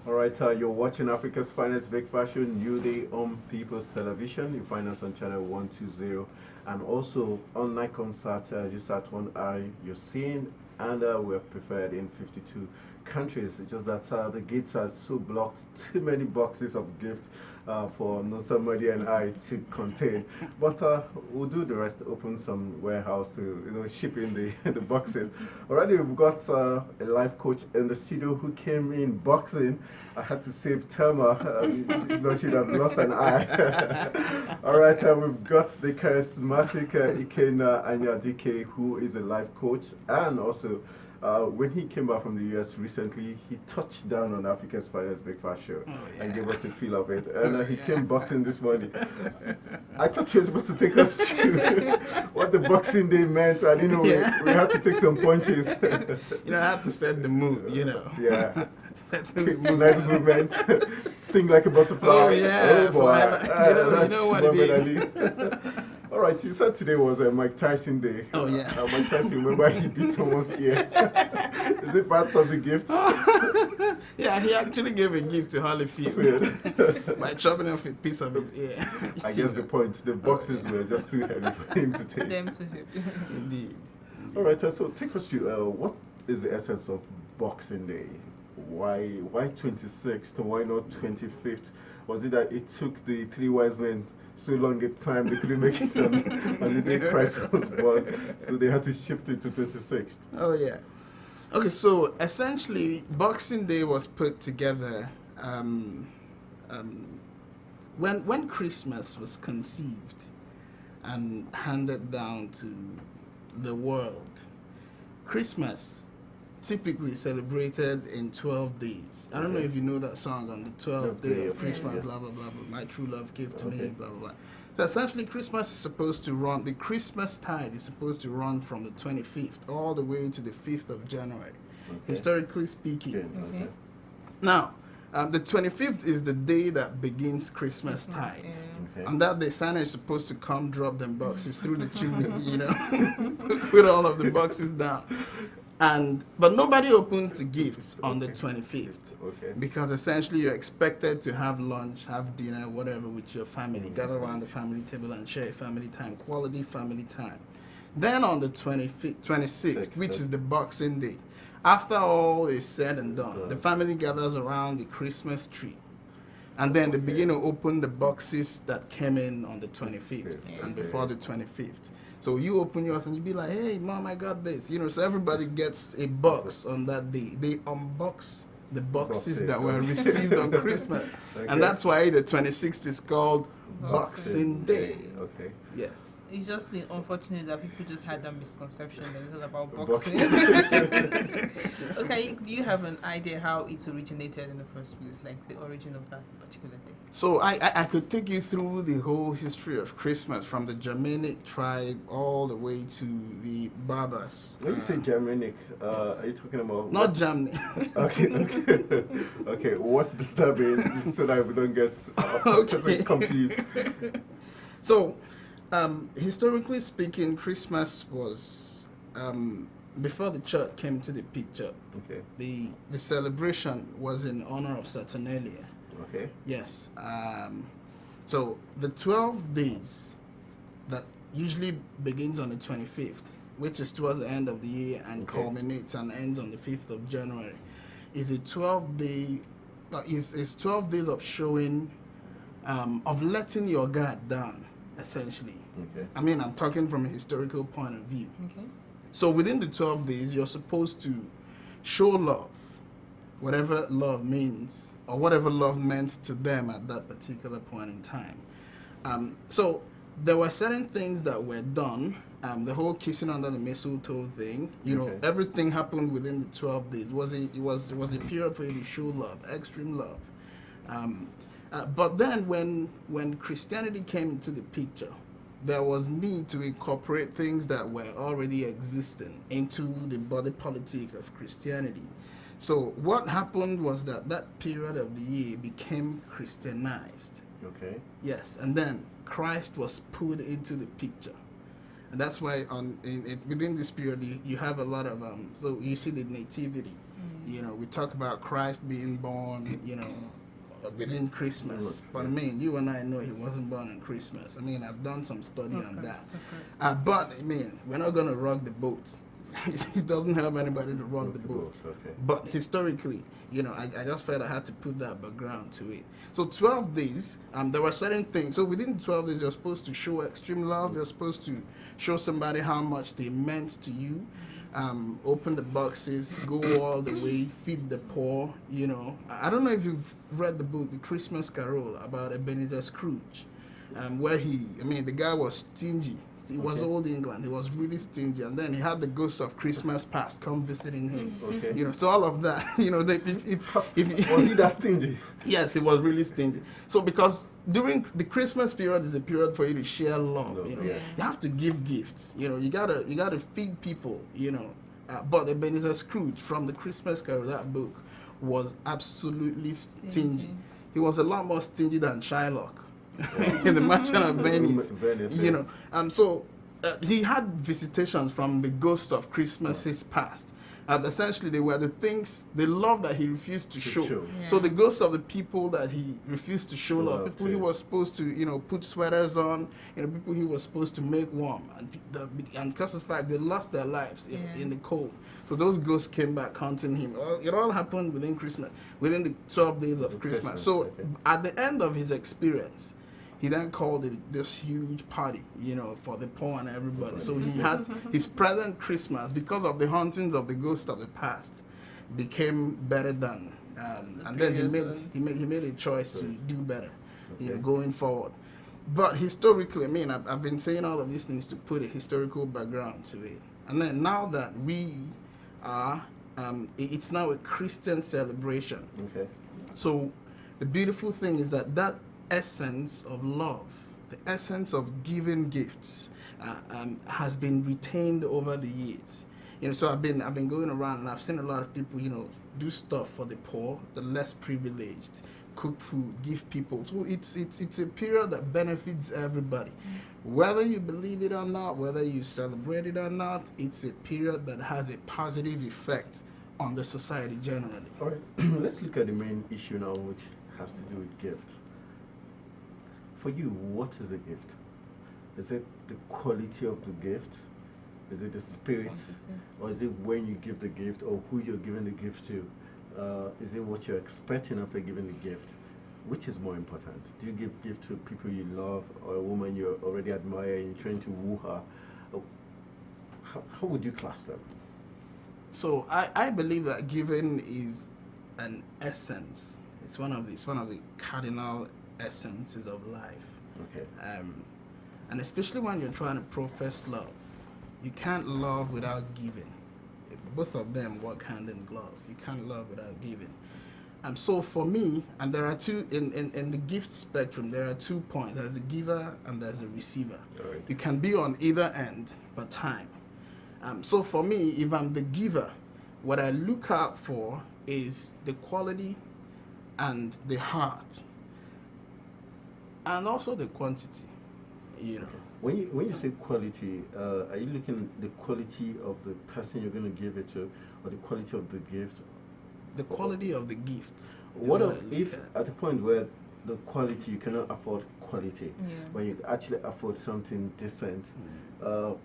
All right, you're watching Africa's finest breakfast show, Newday on People's Television. You find us on channel 120 and also on Nikon Sat, just at 1i. You're seeing, and we're preferred in 52 countries. It's just that the gates are so blocked, too many boxes of gifts for somebody and I to contain. But we'll do the rest, open some warehouse to ship in the boxes. Already we've got a life coach in the studio who came in boxing. I had to save Thelma. She'd have lost an eye. All right, we've got the charismatic Ikenna Anyadike, who is a life coach, and also when he came back from the US recently, he touched down on Africa's finest breakfast show and gave us a feel of it. And he came boxing this morning. I thought you were supposed to take us through what the Boxing Day meant, and we had to take some punches. I have to set the mood, Yeah. Set the mood. Nice movement. Sting like a butterfly. Oh, yeah. Oh, boy. You know what it is. All right, you said today was Mike Tyson Day. Oh, yeah. Mike Tyson, remember he beat someone's ear. Is it part of the gift? Yeah, he actually gave a gift to Holyfield by chopping off a piece of his ear. I guess the point, the boxes were just too heavy for him to take. Them too heavy. Indeed. All right, so take us through what is the essence of Boxing Day? Why 26th? Why not 25th? Was it that it took the three wise men so long a time they couldn't make it on the day Christ was born, so they had to shift it to 26th? Oh, yeah. Okay, so essentially, Boxing Day was put together when Christmas was conceived and handed down to the world. Christmas typically celebrated in 12 days. I don't know if you know that song, on the 12th day of Christmas, blah, blah, blah, blah, my true love gave to me, blah, blah, blah. So essentially, Christmas is supposed to run, the Christmas tide is supposed to run from the 25th all the way to the 5th of January, historically speaking. Now, the 25th is the day that begins Christmas tide. On that day, Santa is supposed to come drop them boxes through the chimney, put all of the boxes down. But nobody opens the gifts on the 25th. Because essentially you're expected to have lunch, have dinner, whatever with your family. Gather around the family table and share family time, quality family time. Then on the 26th, which is the Boxing Day, after all is said and done, the family gathers around the Christmas tree. And then they begin to open the boxes that came in on the 25th and before the 25th. So you open yours and you be like, hey, Mom, I got this. So everybody gets a box on that day. They unbox the boxes that were received on Christmas. And that's why the 26th is called Boxing Day. Okay. Yes. It's just unfortunate that people just had that misconception that it's all about boxing. Okay, do you have an idea how it originated in the first place, like the origin of that particular day? So I could take you through the whole history of Christmas, from the Germanic tribe all the way to the Berbers. When you say Germanic, are you talking about... Not Germany. Okay, what does that mean? So that we don't get confused. So, historically speaking, Christmas was, before the church came to the picture, the celebration was in honor of Saturnalia. Okay. Yes. So the 12 days that usually begins on the 25th, which is towards the end of the year and culminates and ends on the 5th of January, is a 12-day, is 12 days of showing, of letting your guard down, essentially. I mean, I'm talking from a historical point of view. So within the 12 days, you're supposed to show love, whatever love means, or whatever love meant to them at that particular point in time. So there were certain things that were done. The whole kissing under the mistletoe thing, everything happened within the 12 days. It was a period for you to show love, extreme love. But then when Christianity came into the picture, there was need to incorporate things that were already existing into the body politic of Christianity. So what happened was that period of the year became Christianized. Okay. Yes, and then Christ was put into the picture. And that's why within this period you have a lot of so you see the nativity. We talk about Christ being born, within Christmas. But I mean, you and I know he wasn't born on Christmas. I mean, I've done some study on that. But I mean, we're not gonna rock the boat. It doesn't help anybody to rock the boat. Okay. But historically, I just felt I had to put that background to it. So 12 days, there were certain things. So within 12 days, you're supposed to show extreme love. You're supposed to show somebody how much they meant to you. Open the boxes, go all the way, feed the poor. I don't know if you've read the book, The Christmas Carol, about Ebenezer Scrooge, where the guy was stingy. He was old England. He was really stingy, and then he had the ghost of Christmas past come visiting him. Okay. So all of that. If Was he that stingy? Yes, he was really stingy. So because during the Christmas period is a period for you to share love. You have to give gifts. You gotta feed people. But Ebenezer Scrooge from the Christmas Carol, that book, was absolutely stingy. He was a lot more stingy than Shylock. In the Merchant of Venice, so he had visitations from the ghost of Christmases past. Essentially, they were the love that he refused to show. Yeah. So the ghosts of the people that he refused to show love, people he was supposed to, put sweaters on, people he was supposed to make warm, and because of the fact they lost their lives in the cold. So those ghosts came back haunting him. It all happened within Christmas, within the 12 days of Christmas. So at the end of his experience, he then called it this huge party, for the poor and everybody. So he had his present Christmas, because of the hauntings of the ghost of the past, became better than, and then he made a choice to do better, going forward. But historically, I've been saying all of these things to put a historical background to it. And then now that we are, it's now a Christian celebration. Okay. So the beautiful thing is that essence of love, the essence of giving gifts, has been retained over the years. So I've been going around and I've seen a lot of people, do stuff for the poor, the less privileged, cook food, give people. So it's a period that benefits everybody. Whether you believe it or not, whether you celebrate it or not, it's a period that has a positive effect on the society generally. All right, let's look at the main issue now, which has to do with gift. For you, what is a gift? Is it the quality of the gift? Is it the spirit? Or is it when you give the gift, or who you're giving the gift to? Is it what you're expecting after giving the gift? Which is more important? Do you give gift to people you love, or a woman you already admire and you're trying to woo her? How would you class them? So I believe that giving is an essence. It's one of the cardinal essences of life. Okay. And especially when you're trying to profess love, you can't love without giving. Both of them work hand in glove. You can't love without giving. So for me, and there are two in the gift spectrum, there are 2 points. There's the giver and there's the receiver. Right. You can be on either end, but time. So for me, if I'm the giver, what I look out for is the quality and the heart, and also the quantity. When you say quality, are you looking at the quality of the person you're going to give it to, or the quality of the gift? The quality of the gift. What if at the point where the quality, you cannot afford quality, but you actually afford something decent? How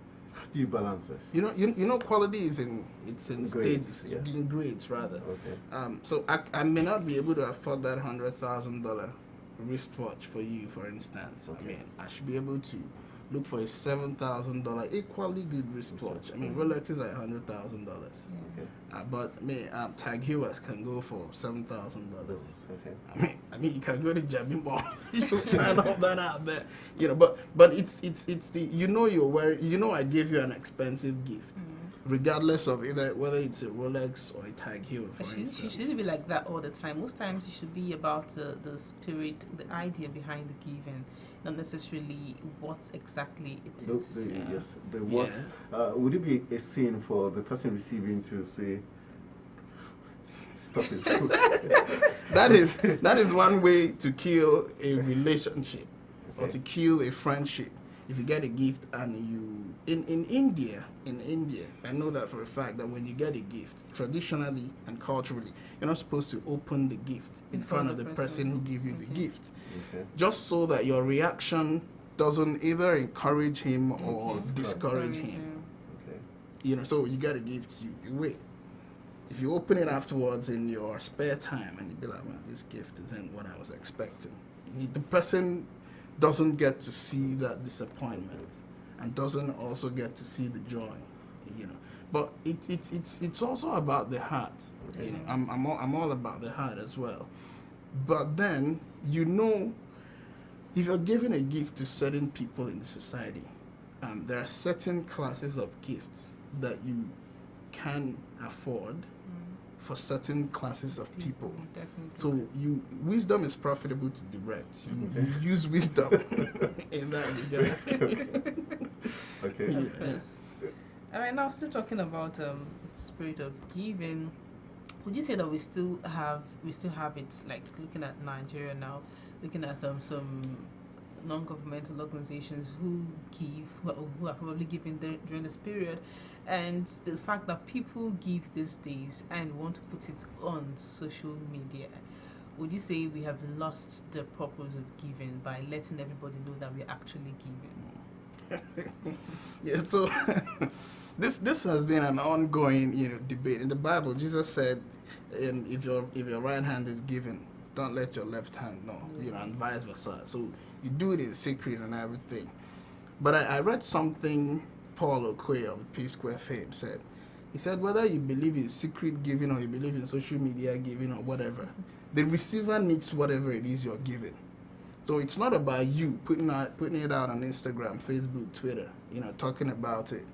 do you balance this? You know, quality is in Grades, stages, yeah. in grades rather. Okay. So I may not be able to afford that $100,000 wristwatch for you, for instance. Okay. I should be able to look for a $7,000 equally good wristwatch. Rolexes are $100,000. Okay. But Tag Heuers can go for $7,000. Okay. You can go to Jabin Mall. You find all that out there. But it's the you're wearing. I gave you an expensive gift, regardless of whether it's a Rolex or a Tag Heuer. She shouldn't be like that all the time. Most times it should be about the spirit, the idea behind the giving, not necessarily what exactly it is. Yes, the what. Would it be a sin for the person receiving to say, "Stop it"? That is one way to kill a relationship or to kill a friendship. if you get a gift and you in India, I know that for a fact that when you get a gift, traditionally and culturally, you're not supposed to open the gift in front of the person who gave you the gift, just so that your reaction doesn't either encourage him or discourage him. So you get a gift, you wait. If you open it afterwards in your spare time and you be like, well, this gift isn't what I was expecting, the person doesn't get to see that disappointment and doesn't also get to see the joy, But it's also about the heart. I'm all about the heart as well. But then, if you're giving a gift to certain people in the society, there are certain classes of gifts that you can afford for certain classes of people. So wisdom is profitable to direct. You use wisdom in that regard. Okay. Yes. All right, now still talking about the spirit of giving. Would you say that we still have it, like looking at Nigeria now, looking at some non-governmental organizations who are probably giving during this period, and the fact that people give these days and want to put it on social media, would you say we have lost the purpose of giving by letting everybody know that we're actually giving? Yeah, so this has been an ongoing debate. In the Bible, Jesus said, if your right hand is giving, don't let your left hand know, and vice versa. So you do it in secret and everything. But I read something Paul Okoye of the P Square fame said. He said, whether you believe in secret giving or you believe in social media giving or whatever, the receiver needs whatever it is you're giving. So it's not about you putting it out on Instagram, Facebook, Twitter, talking about it.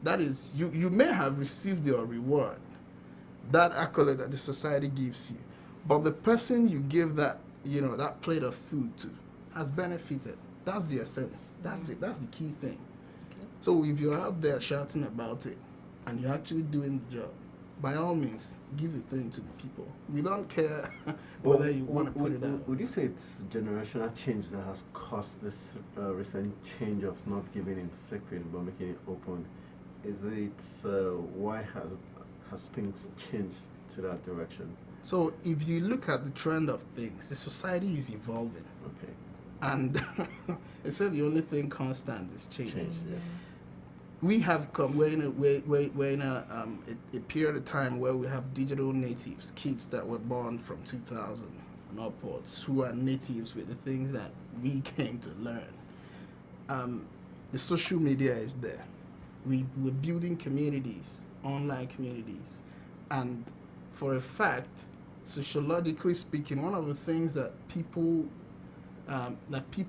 That is, you may have received your reward, that accolade that the society gives you, but the person you give that plate of food to has benefited. That's the essence. That's the key thing. Okay. So if you're out there shouting about it and you're actually doing the job, by all means, give the thing to the people. We don't care whether you want to put it out. Would you say it's generational change that has caused this recent change of not giving it secret but making it open? Is it why has things changed to that direction? So if you look at the trend of things, the society is evolving. Okay. And they said the only thing constant is change. Yeah. We have come, we're in a period of time where we have digital natives, kids that were born from 2000 and upwards, who are natives with the things that we came to learn. The social media is there. We're building communities, online communities. And for a fact, sociologically speaking, one of the things that people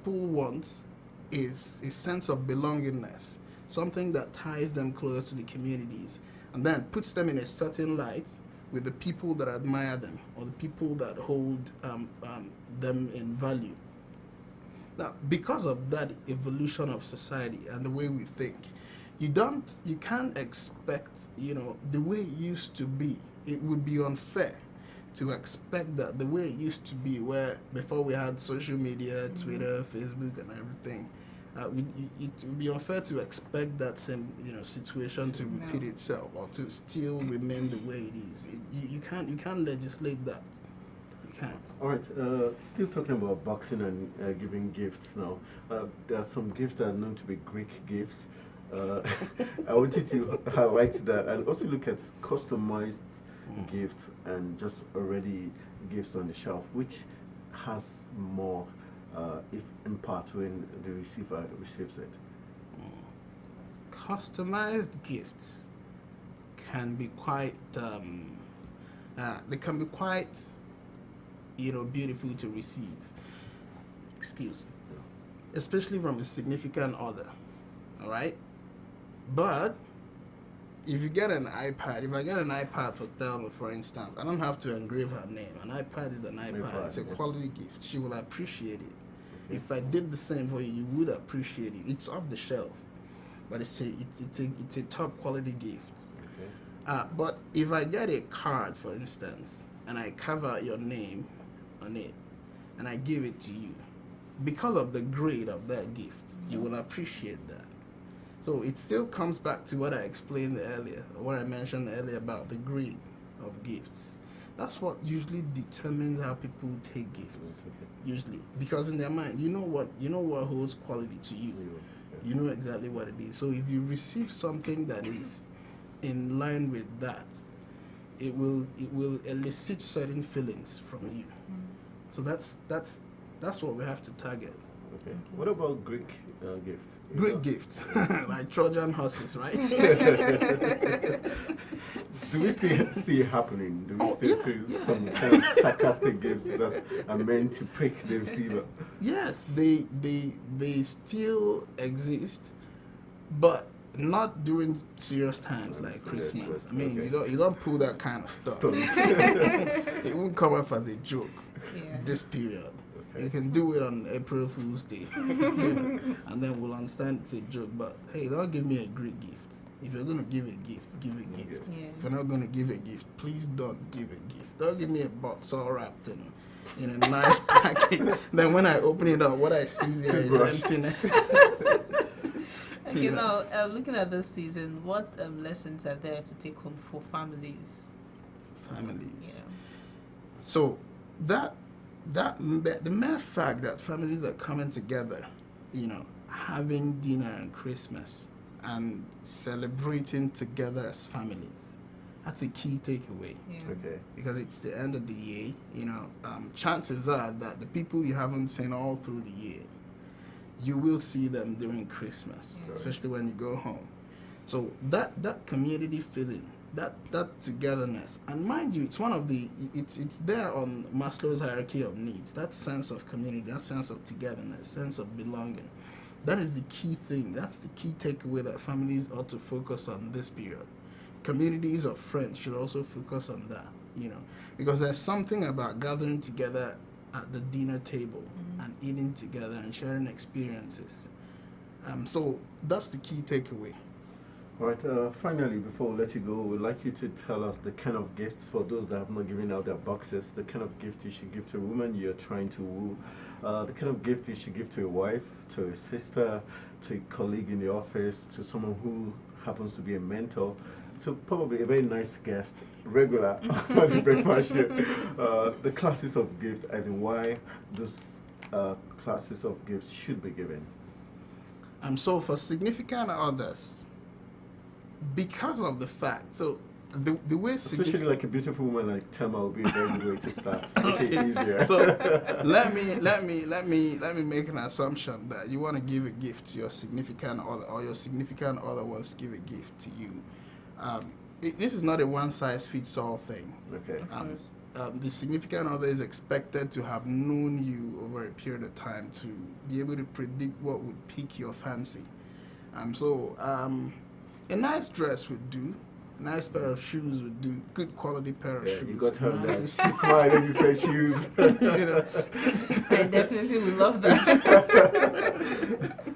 want is a sense of belongingness, something that ties them closer to the communities and then puts them in a certain light with the people that admire them or the people that hold them in value. Now, because of that evolution of society and the way we think, you can't expect, the way it used to be. It would be unfair to expect that the way it used to be, where before we had social media, Twitter, Facebook, and everything, it would be unfair to expect that same situation to repeat itself or to still remain the way it is. You can't legislate that. You can't. All right. Still talking about boxing and giving gifts now. There are some gifts that are known to be Greek gifts. I wanted to highlight that and also look at customized gifts and just already gifts on the shelf, which has more if impact when the receiver receives it. Customized gifts can be quite beautiful to receive. Excuse me. Especially from a significant other. All right? But if you get an iPad, if I get an iPad for Thelma, for instance, I don't have to engrave her name. An iPad is an iPad. It's a quality gift. She will appreciate it. Okay. If I did the same for you, you would appreciate it. It's off the shelf, but it's a top quality gift. Okay. But if I get a card, for instance, and I cover your name on it, and I give it to you, because of the grade of that gift, you will appreciate that. So it still comes back to what I explained earlier, or what I mentioned earlier about the grade of gifts. That's what usually determines how people take gifts. Usually, because in their mind, you know what holds quality to you. You know exactly what it is. So if you receive something that is in line with that, it will elicit certain feelings from you. So that's what we have to target. Okay. What about Greek gift? Great gifts, like Trojan horses, right? Do we still see it happening? Do we Oh, still yeah, see yeah. some kind of sarcastic gifts that are meant to prick the receiver? Yes, they still exist, but not during serious times like Christmas. yes, I mean, okay. you don't pull that kind of stuff. Stop. It won't come off as a joke. Yeah. This period. Okay. You can do it on April Fool's Day, and then we'll understand it's a joke. But hey, don't give me a great gift. If you're gonna give a gift, give a gift. Yeah. If you're not gonna give a gift, please don't give a gift. Don't give me a box all wrapped in a nice package. Then when I open it up, what I see there is Toothbrush. emptiness. Okay, You know. now looking at this season, what lessons are there to take home for families? Families. Yeah. So the mere fact that families are coming together, having dinner on Christmas and celebrating together as families, that's a key takeaway. Yeah. Okay. Because it's the end of the year, chances are that the people you haven't seen all through the year, you will see them during Christmas, Yeah. especially when you go home. So that community feeling, that togetherness, and mind you, it's there on Maslow's hierarchy of needs. That sense of community, that sense of togetherness, sense of belonging. That is the key thing. That's the key takeaway that families ought to focus on this period. Communities of friends should also focus on that, because there's something about gathering together at the dinner table and eating together and sharing experiences. So that's the key takeaway. All right. Finally, before we let you go, we'd like you to tell us the kind of gifts for those that have not given out their boxes. The kind of gift you should give to a woman you're trying to woo. The kind of gift you should give to a wife, to a sister, to a colleague in the office, to someone who happens to be a mentor. So probably a very nice guest, regular on the breakfast show. The classes of gift and why those classes of gifts should be given. So for significant others, because of the fact, so the way Especially like a beautiful woman like Thelma will be a very good way to start. Make it easier. So let me make an assumption that you want to give a gift to your significant other, or your significant other wants to give a gift to you. This is not a one-size-fits-all thing. Okay. The significant other is expected to have known you over a period of time to be able to predict what would pique your fancy. A nice dress would do. A nice pair of shoes would do. Good quality pair of shoes. You got her that. Nice. She smiled when you said shoes. I definitely would love that.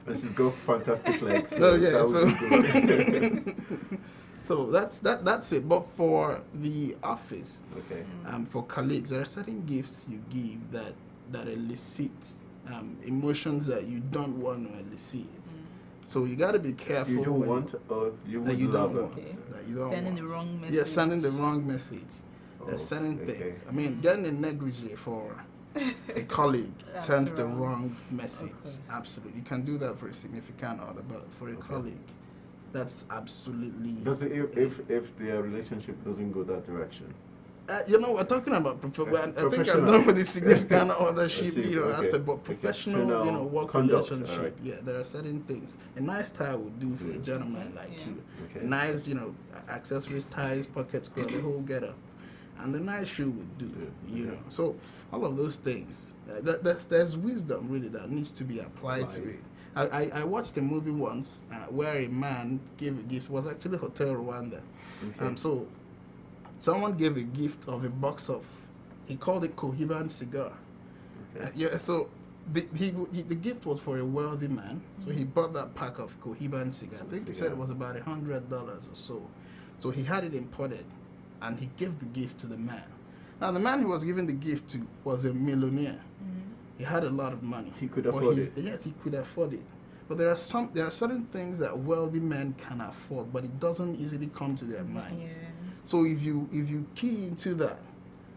And she's got fantastic legs. So yeah, that would be good. so that's it. But for the office, Okay. for colleagues, there are certain gifts you give that elicit emotions that you don't want to elicit. So you got to be careful. You don't when- want or you that would you love don't it. want. Okay. That you don't Sending want. the wrong message. Yeah, sending the wrong message. There's Oh, certain okay. things. I mean, getting a negligee for a colleague That's sends the wrong. wrong message. Of course. Absolutely. You can do that for a significant other, but for a colleague, that's absolutely. Does it if their relationship doesn't go that direction? We're talking about I think I'm Professional. done with the significant othership, see, okay. aspect, but Okay. professional, Professional work conduct, relationship. alright. Yeah, there are certain things. A nice tie would do for a gentleman like Yeah. you. Okay. Nice, accessories, ties, pockets, the whole get up. And the nice shoe would do, Yeah, okay. So all of those things, there's wisdom really that needs to be applied to it. I watched a movie once where a man gave a gift. It was actually Hotel Rwanda. Okay. So someone gave a gift of a box of, he called it Cohiban cigar. Okay. So the gift was for a wealthy man. So he bought that pack of Cohiban cigar. I think he said it was about $100 or so. So he had it imported, and he gave the gift to the man. Now the man he was giving the gift to was a millionaire. He had a lot of money. He could But afford it. Yes, he could afford it. But there are certain things that wealthy men can afford, but it doesn't easily come to their minds. Yeah. So if you key into that,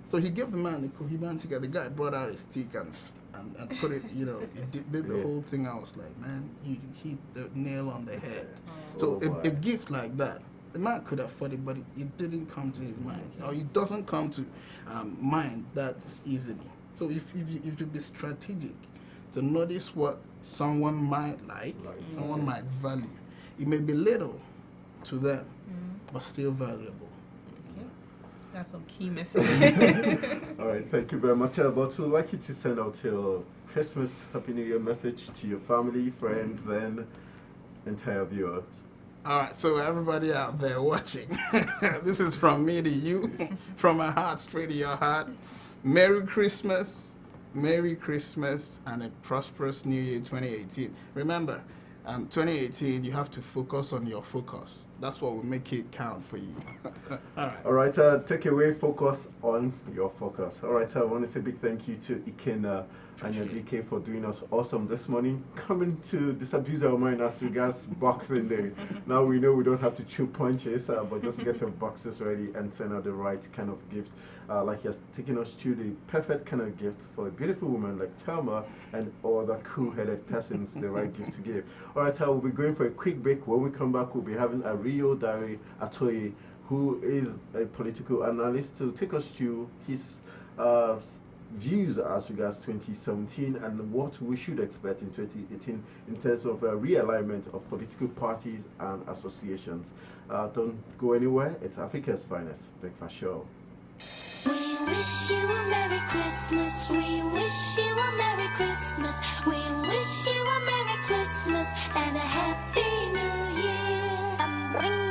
so he gave the man the Cohiban ticket. The guy brought out his stick and put it, he did the Yeah. whole thing. I was like, man, you hit the nail on the head. Oh. So Oh, a boy. gift like that, the man could afford it, but it didn't come to his mind, or it doesn't come to mind that easily. So if you be strategic to notice what someone might like, Right. someone might value, it may be little to them, but still valuable. Okay. That's some key message. All right, thank you very much. But we'd like you to send out your Christmas Happy New Year message to your family, friends, and entire viewers. All right, so everybody out there watching, this is from me to you, from my heart straight to your heart. Merry Christmas, and a prosperous New Year 2018. Remember, 2018, you have to focus on your focus. That's what will make it count for you. All right. All right, take away focus on your focus. All right, I want to say a big thank you to Ikenna and your DK for doing us awesome this morning. Coming to disabuse our mind as regards Boxing Day. Now we know we don't have to chew punches, but just get your boxes ready and send out the right kind of gift. Like he has taken us to the perfect kind of gift for a beautiful woman like Thelma and other cool-headed persons, the right gift to give. All right, we'll be going for a quick break. When we come back, we'll be having a Rio Dari Atoye, who is a political analyst, to take us through his views as regards 2017 and what we should expect in 2018 in terms of realignment of political parties and associations. Don't go anywhere. It's Africa's finest breakfast show. We wish you a Merry Christmas. We wish you a Merry Christmas. We wish you a Merry Christmas and a Happy New Year.